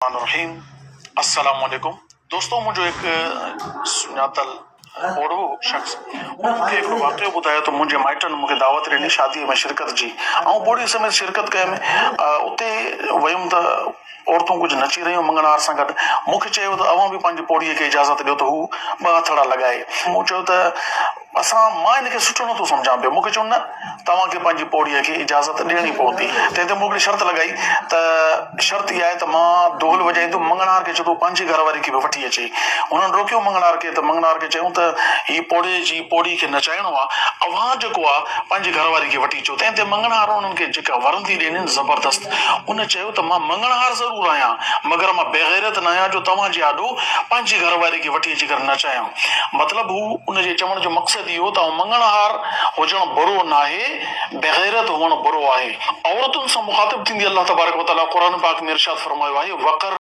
रहीम अस्सलाम वालेकुम दोस्तों मुझे एक सुञातल ओड़ो शख्स उन्होंने एक वाक़ियो ॿुधायो त मुंहिंजे माइटनि मूंखे दावत ॾिनी शादीअ में शिरकत जी ऐं बोड़ी समेत शिरकत कयमि उते वयुमि त औरतूं कुझु नची रहियूं मंगणहार सां गॾु मूंखे चयो त अवां बि पंहिंजी पोड़ीअ खे इजाज़त ॾियो त हू ॿ हथड़ा लॻाए मूं चयो त मां हिनखे सुठो नथो सम्झां पियो मूंखे चयो न तव्हांखे पंहिंजी पोड़ीअ खे इजाज़त ॾियणी पवंदी तंहिं ते मूं हिकिड़ी शर्त लॻाई त शर्त इहा आहे त मां ढोल वॼाईंदुमि मंगणहार खे चयो तूं पंहिंजी घरवारी खे बि वठी अचे हुननि रोकियो मंगणहार खे त मंगणहार खे चयूं त हीअ पोड़ी खे नचाइणो आहे अव्हां जेको आहे पंहिंजी घरवारी खे वठी अचो तंहिं ते मंगणहार उन्हनि खे जेका वरंदी ॾियनि ज़बरदस्त उन चयो त मां मंगणहार ज़रूरु आहियां मगर मां बेग़ैरत न आहियां जो तव्हांजे आॾो पंहिंजी घरवारी खे वठी अची करे नचायां मतिलबु हू उनजे चवण जो मक़सदु इहो त मंगणहार हुजणु बुरो न आहे बेग़ैरत हुअणु बुरो आहे औरतुनि सां मुखातिब थींदी अलाह तबारक व तआला क़ुरान पाक में इरशाद फरमायो आहे वक़र